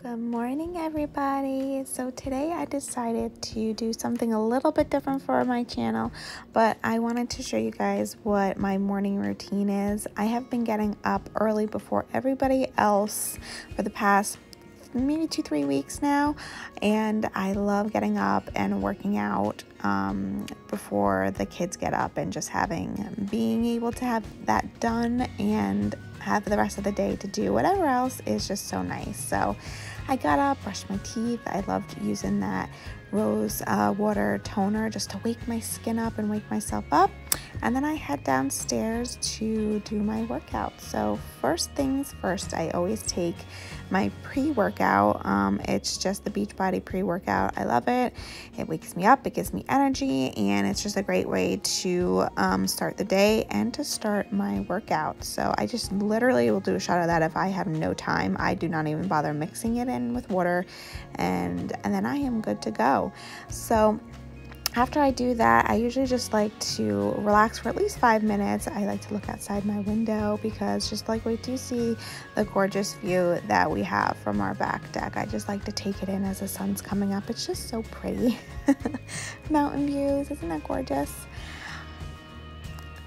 Good morning, everybody. So today I decided to do something a little bit different for my channel, but I wanted to show you guys what my morning routine is. I have been getting up early before everybody else for the past maybe 2-3 weeks now, and I love getting up and working out before the kids get up, and just being able to have that done and have the rest of the day to do whatever else is just so nice. So I got up, brushed my teeth. I loved using that rose water toner just to wake my skin up and wake myself up. And then I head downstairs to do my workout. So first things first, I always take my pre-workout. It's just the Beachbody pre-workout. I love it. It wakes me up, it gives me energy, and it's just a great way to start the day and to start my workout. So I just literally will do a shot of that if I have no time. I do not even bother mixing it in with water, and then I am good to go. So after I do that, I usually just like to relax for at least 5 minutes. I like to look outside my window because wait till you see the gorgeous view that we have from our back deck. I just like to take it in as the sun's coming up. It's just so pretty. Mountain views, isn't that gorgeous?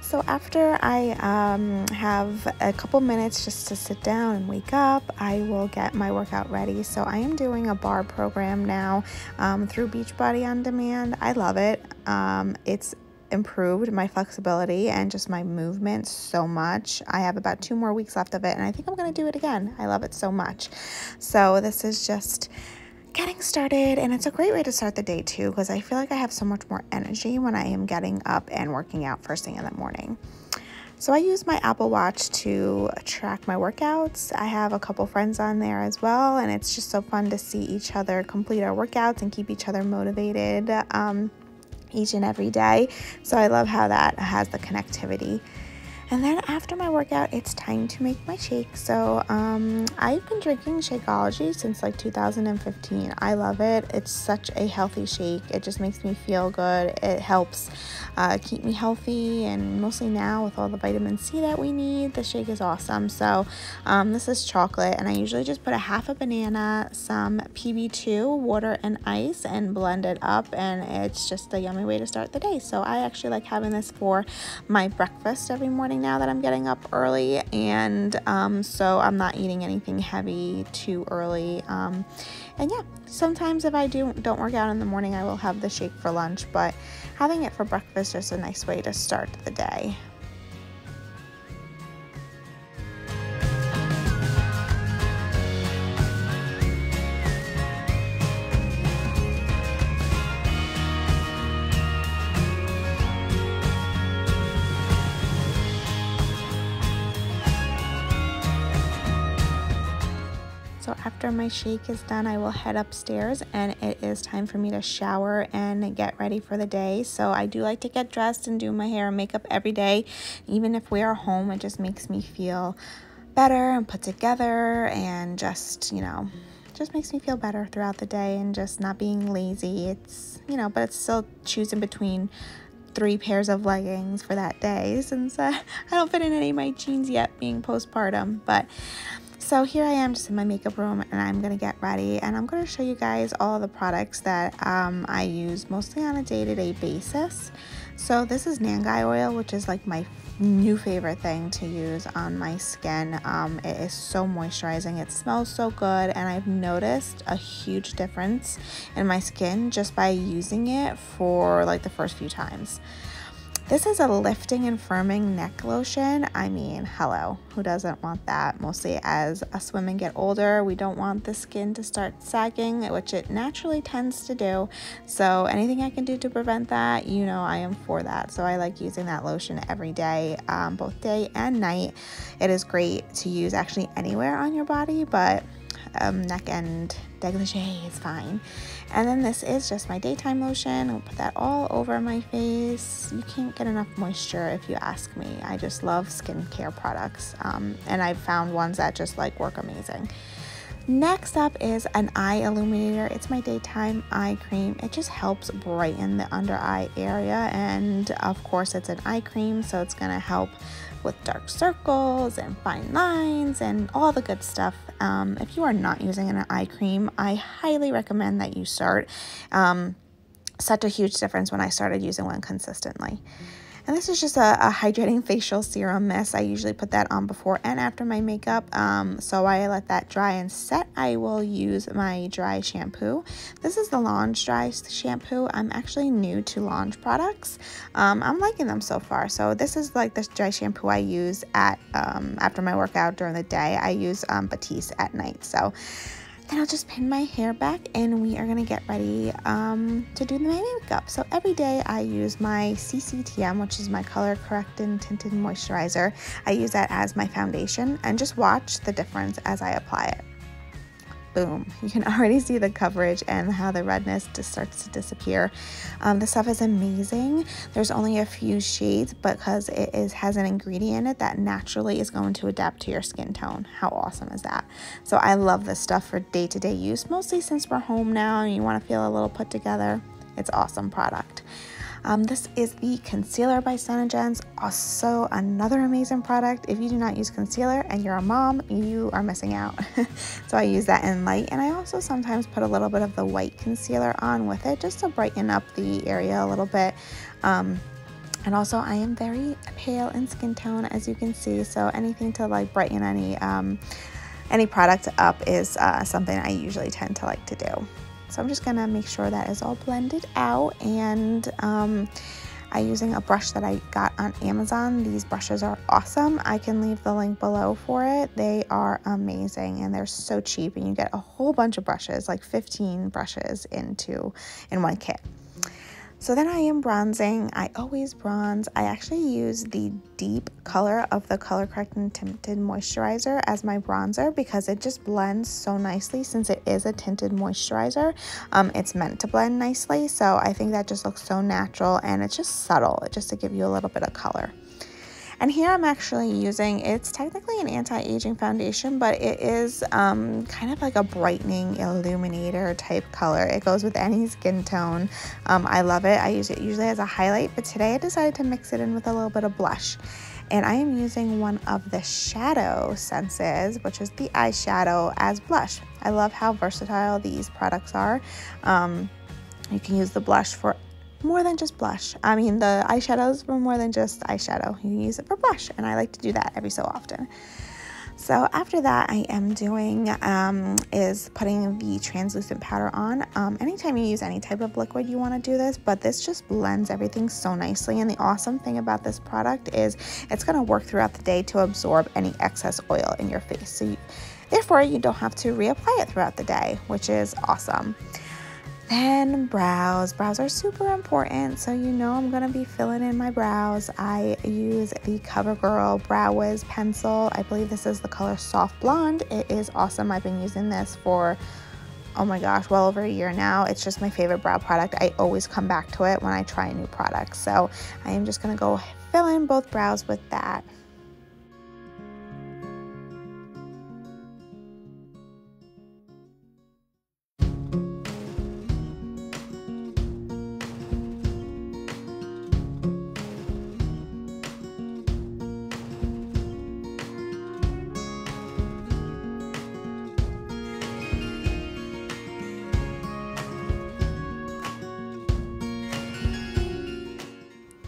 So after I have a couple minutes just to sit down and wake up, I will get my workout ready. So I am doing a bar program now through Beachbody On Demand. I love it. It's improved my flexibility and just my movement so much. I have about 2 more weeks left of it, and I think I'm going to do it again. I love it so much. So this is just getting started, and it's a great way to start the day too, because I feel like I have so much more energy when I am getting up and working out first thing in the morning. So I use my Apple Watch to track my workouts. I have a couple friends on there as well, and it's just so fun to see each other complete our workouts and keep each other motivated each and every day. So I love how that has the connectivity. And then after my workout, it's time to make my shake. So I've been drinking Shakeology since like 2015. I love it. It's such a healthy shake. It just makes me feel good. It helps keep me healthy, and mostly now with all the vitamin C that we need, the shake is awesome. So this is chocolate, and I usually just put a half a banana, some PB2, water and ice, and blend it up, and it's just a yummy way to start the day. So I actually like having this for my breakfast every morning now that I'm getting up early, and so I'm not eating anything heavy too early. And yeah, sometimes if I don't work out in the morning, I will have the shake for lunch, but having it for breakfast is just a nice way to start the day. So after my shake is done, I will head upstairs, and it is time for me to shower and get ready for the day. So I do like to get dressed and do my hair and makeup every day. Even if we are home, it just makes me feel better and put together, and just makes me feel better throughout the day, and just not being lazy. It's, but it's still choosing between 3 pairs of leggings for that day, since I don't fit in any of my jeans yet, being postpartum. But so here I am just in my makeup room, and I'm going to get ready, and I'm going to show you guys all of the products that I use mostly on a day-to-day basis. So this is Nangai oil, which is like my new favorite thing to use on my skin. It is so moisturizing. It smells so good, and I've noticed a huge difference in my skin just by using it for like the first few times. This is a lifting and firming neck lotion. I mean, hello, who doesn't want that? Mostly as us women get older, we don't want the skin to start sagging, which it naturally tends to do. So anything I can do to prevent that, I am for that. So I like using that lotion every day, both day and night. It is great to use actually anywhere on your body, but neck and dégagé is fine. And then this is just my daytime lotion. I'll put that all over my face. You can't get enough moisture if you ask me. I just love skincare products, and I've found ones that just work amazing. Next up is an eye illuminator. It's my daytime eye cream. It just helps brighten the under eye area, and of course it's an eye cream, so it's gonna help with dark circles and fine lines and all the good stuff. If you are not using an eye cream, I highly recommend that you start. Such a huge difference when I started using one consistently. And this is just a hydrating facial serum mist. I usually put that on before and after my makeup. So I let that dry and set. I will use my dry shampoo. This is the Launch Dry Shampoo. I'm actually new to Launch products. I'm liking them so far. So this is like the dry shampoo I use at after my workout during the day. I use Batiste at night. So then I'll just pin my hair back and we are gonna get ready to do my makeup. So every day I use my CCTM, which is my color correcting tinted moisturizer. I use that as my foundation and just watch the difference as I apply it. Boom, you can already see the coverage and how the redness just starts to disappear. This stuff is amazing. There's only a few shades because it has an ingredient in it that naturally is going to adapt to your skin tone. How awesome is that? So I love this stuff for day-to-day use, mostly since we're home now and you want to feel a little put together. It's an awesome product. This is the Concealer by Senegence, also another amazing product. If you do not use concealer and you're a mom, you are missing out. So I use that in light, and I also sometimes put a little bit of the white concealer on with it just to brighten up the area a little bit. And also I am very pale in skin tone, as you can see, so anything to like brighten any product up is something I usually tend to like to do. So I'm just gonna make sure that is all blended out, and I'm using a brush that I got on Amazon. These brushes are awesome. I can leave the link below for it. They are amazing and they're so cheap, and you get a whole bunch of brushes, like 15 brushes in one kit. So then I am bronzing. I always bronze. I actually use the deep color of the Color Correcting Tinted Moisturizer as my bronzer because it just blends so nicely since it is a tinted moisturizer. It's meant to blend nicely, so I think that just looks so natural and it's just subtle, just to give you a little bit of color. And here I'm actually using, it's technically an anti-aging foundation, but it is kind of like a brightening illuminator type color. It goes with any skin tone. I love it. I use it usually as a highlight, but today I decided to mix it in with a little bit of blush. And I am using one of the Shadow Senses, which is the Eyeshadow, as blush. I love how versatile these products are. You can use the blush for more than just blush. I mean, the eyeshadows for more than just eyeshadow. You can use it for blush, and I like to do that every so often. So after that, I am doing is putting the translucent powder on. Anytime you use any type of liquid, you want to do this, but this just blends everything so nicely. And the awesome thing about this product is it's going to work throughout the day to absorb any excess oil in your face. So therefore, you don't have to reapply it throughout the day, which is awesome. Then brows. Brows are super important, so you know I'm going to be filling in my brows. I use the CoverGirl Brow Wiz pencil. I believe this is the color Soft Blonde. It is awesome. I've been using this for, oh my gosh, well over a year now. It's just my favorite brow product. I always come back to it when I try a new product. So I am just going to go fill in both brows with that.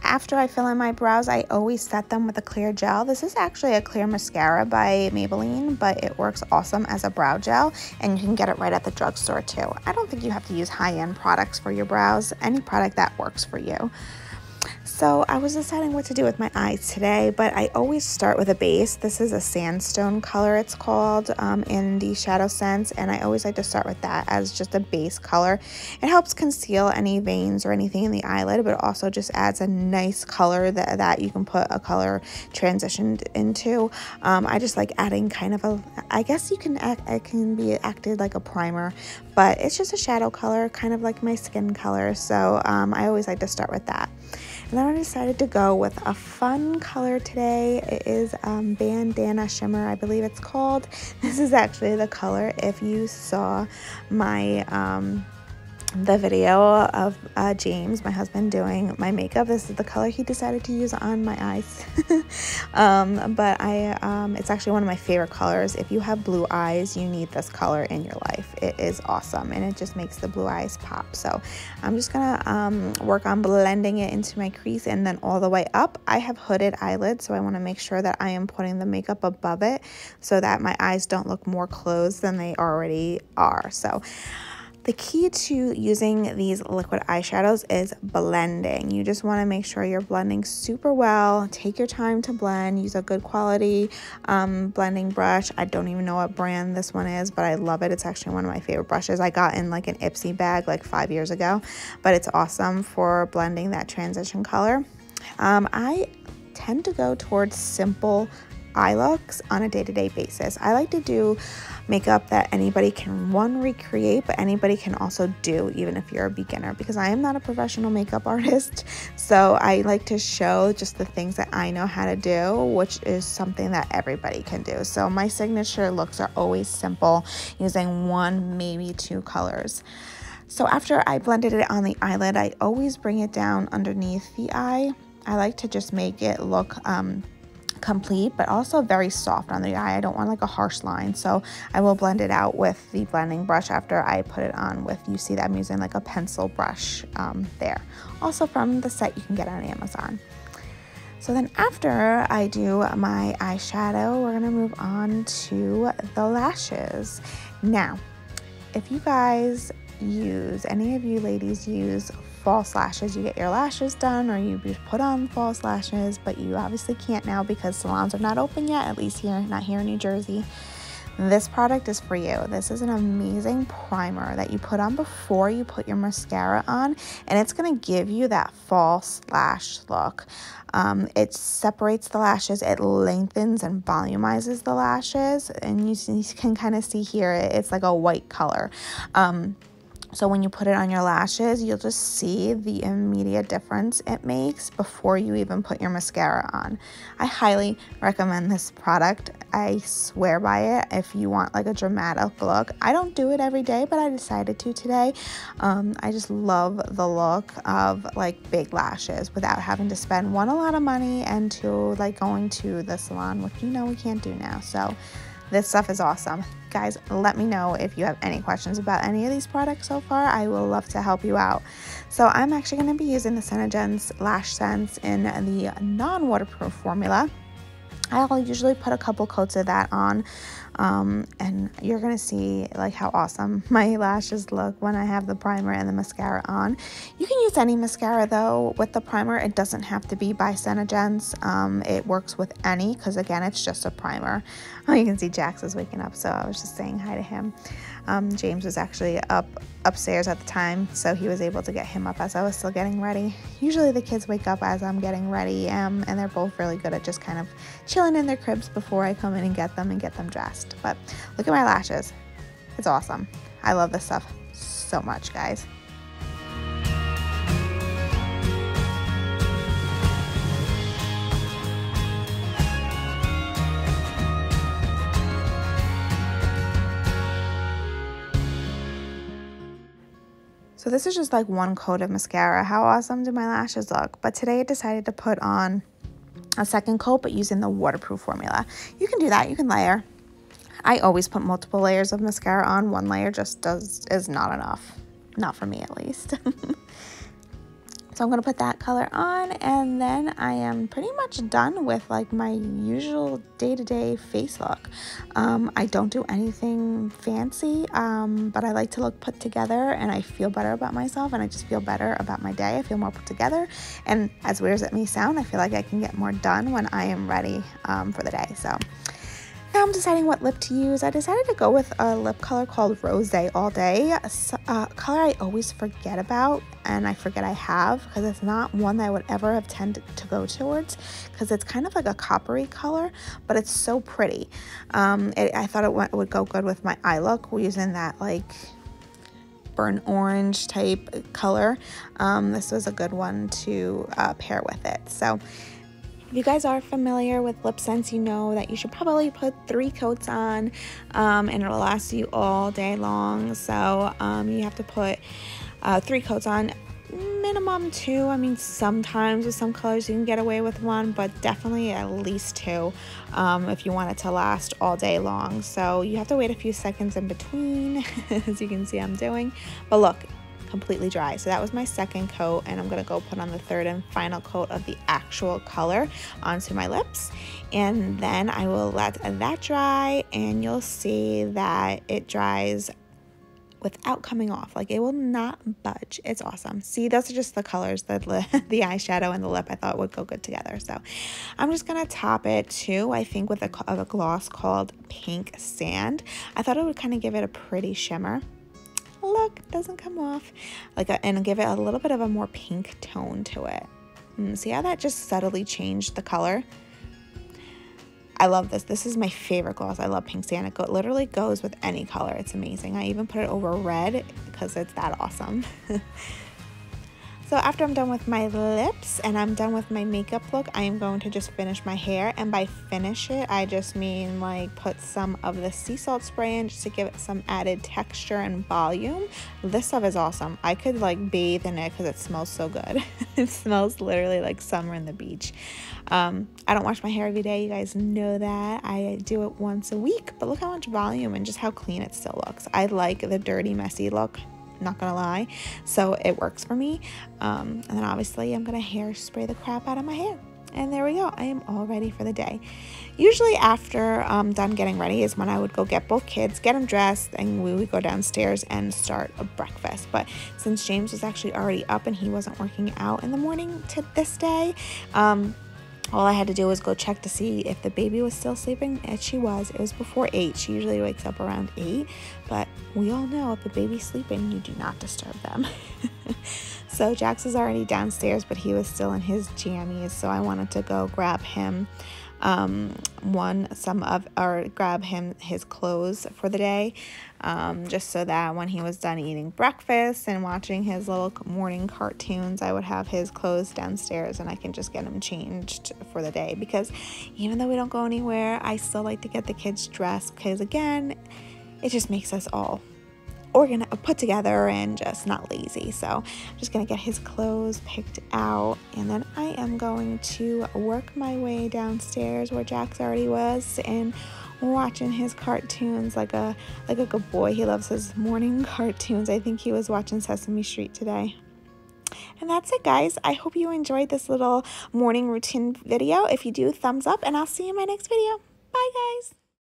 After I fill in my brows, I always set them with a clear gel. This is actually a clear mascara by Maybelline, but it works awesome as a brow gel, and you can get it right at the drugstore too. I don't think you have to use high-end products for your brows. Any product that works for you. So I was deciding what to do with my eyes today, but I always start with a base. This is a sandstone color, it's called, in the Shadow Sense, and I always like to start with that as just a base color. It helps conceal any veins or anything in the eyelid, but it also just adds a nice color that you can put a color transitioned into. I just like adding kind of a, I guess it can be acted like a primer, but it's just a shadow color, kind of like my skin color, so I always like to start with that. And then I decided to go with a fun color today. It is Bandana Shimmer, I believe it's called. This is actually the color if you saw my the video of James, my husband, doing my makeup. This is the color he decided to use on my eyes. But it's actually one of my favorite colors. If you have blue eyes, you need this color in your life. It is awesome, and it just makes the blue eyes pop. So I'm just gonna work on blending it into my crease and then all the way up. I have hooded eyelids, so I want to make sure that I am putting the makeup above it so that my eyes don't look more closed than they already are. So the key to using these liquid eyeshadows is blending. You just want to make sure you're blending super well. Take your time to blend. Use a good quality blending brush. I don't even know what brand this one is, but I love it. It's actually one of my favorite brushes. I got in like an Ipsy bag like 5 years ago, but it's awesome for blending that transition color. I tend to go towards simple eye looks on a day-to-day basis. I like to do makeup that anybody can recreate, but anybody can also do, even if you're a beginner, because I am not a professional makeup artist. So I like to show just the things that I know how to do, which is something that everybody can do. So my signature looks are always simple, using 1, maybe 2 colors. So after I blended it on the eyelid, I always bring it down underneath the eye. I like to just make it look complete, but also very soft on the eye. I don't want like a harsh line, so I will blend it out with the blending brush after I put it on with, you see that I'm using like a pencil brush there. Also from the set you can get on Amazon. So then after I do my eyeshadow, we're gonna move on to the lashes. Now, if you guys any of you ladies use false lashes, you get your lashes done or you put on false lashes, but you obviously can't now because salons are not open yet, at least not here in New Jersey. This product is for you. This is an amazing primer that you put on before you put your mascara on, and it's going to give you that false lash look. It separates the lashes, it lengthens and volumizes the lashes, and you can kind of see here it's like a white color. So when you put it on your lashes, you'll just see the immediate difference it makes before you even put your mascara on. I highly recommend this product. I swear by it if you want like a dramatic look. I don't do it every day, but I decided to today. I just love the look of like big lashes without having to spend, 1, a lot of money, and 2, like going to the salon, which you know we can't do now. So this stuff is awesome. Guys, let me know if you have any questions about any of these products so far. I will love to help you out. So I'm actually going to be using the Senegen's Lash Sense in the non-waterproof formula. I'll usually put a couple coats of that on, and you're gonna see like how awesome my lashes look when I have the primer and the mascara on. You can use any mascara though with the primer. It doesn't have to be by Senegen's. It works with any, because again, it's just a primer. Oh, you can see Jax is waking up, so I was just saying hi to him. James was actually upstairs at the time, so he was able to get him up as I was still getting ready. Usually the kids wake up as I'm getting ready, and they're both really good at just kind of chilling in their cribs before I come in and get them dressed. But look at my lashes. It's awesome. I love this stuff so much, guys. So this is just like 1 coat of mascara. How awesome do my lashes look? But today I decided to put on a 2nd coat, but using the waterproof formula. You can do that, you can layer. I always put multiple layers of mascara on. 1 layer just is not enough. Not for me, at least. So I'm going to put that color on, and then I am pretty much done with like my usual day-to-day face look. I don't do anything fancy, but I like to look put together, and I feel better about myself, and I just feel better about my day. I feel more put together, and as weird as it may sound, I feel like I can get more done when I am ready for the day. So now I'm deciding what lip to use. I decided to go with a lip color called Rose All Day, a color I always forget about, and I forget I have, because it's not one that I would ever have tended to go towards, because it's kind of like a coppery color, but it's so pretty. I thought it would go good with my eye look, using that like burnt orange type color. This was a good one to pair with it. So if you guys are familiar with Lip Sense, you know that you should probably put 3 coats on, and it'll last you all day long. So you have to put 3 coats on, minimum 2. I mean, sometimes with some colors you can get away with 1, but definitely at least 2 if you want it to last all day long. So you have to wait a few seconds in between, as you can see I'm doing. But look, completely dry. So that was my second coat, and I'm gonna go put on the third and final coat of the actual color onto my lips, and then I will let that dry, and you'll see that it dries without coming off. Like, it will not budge. It's awesome. See, those are just the colors that the eyeshadow and the lip I thought would go good together. So I'm just gonna top it too, I think, with a gloss called Pink Sand. I thought it would kind of give it a pretty shimmer. Look, it doesn't come off. And give it a little bit of a more pink tone to it. See how that just subtly changed the color? I love this. This is my favorite gloss. I love Pink Sand. It literally goes with any color. It's amazing. I even put it over red because it's that awesome. So after I'm done with my lips and I'm done with my makeup look, I am going to just finish my hair. And by finish it, I just mean like put some of the sea salt spray in just to give it some added texture and volume. This stuff is awesome. I could like bathe in it because it smells so good. It smells literally like summer in the beach. I don't wash my hair every day. You guys know that. I do it once a week, but look how much volume and just how clean it still looks. I like the dirty, messy look. Not gonna lie, so it works for me. And then obviously I'm gonna hairspray the crap out of my hair, and there we go. I am all ready for the day. Usually after I'm done getting ready is when I would go get both kids, get them dressed, and we would go downstairs and start a breakfast. But since James was actually already up and he wasn't working out in the morning to this day, all I had to do was go check to see if the baby was still sleeping, and she was. It was before 8. She usually wakes up around 8, but we all know if the baby's sleeping, you do not disturb them. So Jax was already downstairs, but he was still in his jammies, so I wanted to go grab him grab him his clothes for the day, just so that when he was done eating breakfast and watching his little morning cartoons, I would have his clothes downstairs and I can just get him changed for the day. Because even though we don't go anywhere, I still like to get the kids dressed, because again, it just makes us all put together and just not lazy. So I'm just gonna get his clothes picked out, and then I am going to work my way downstairs where Jax already was and watching his cartoons like a good boy. He loves his morning cartoons. I think he was watching Sesame Street today. And that's it, guys. I hope you enjoyed this little morning routine video. If you do, thumbs up, and I'll see you in my next video. Bye, guys.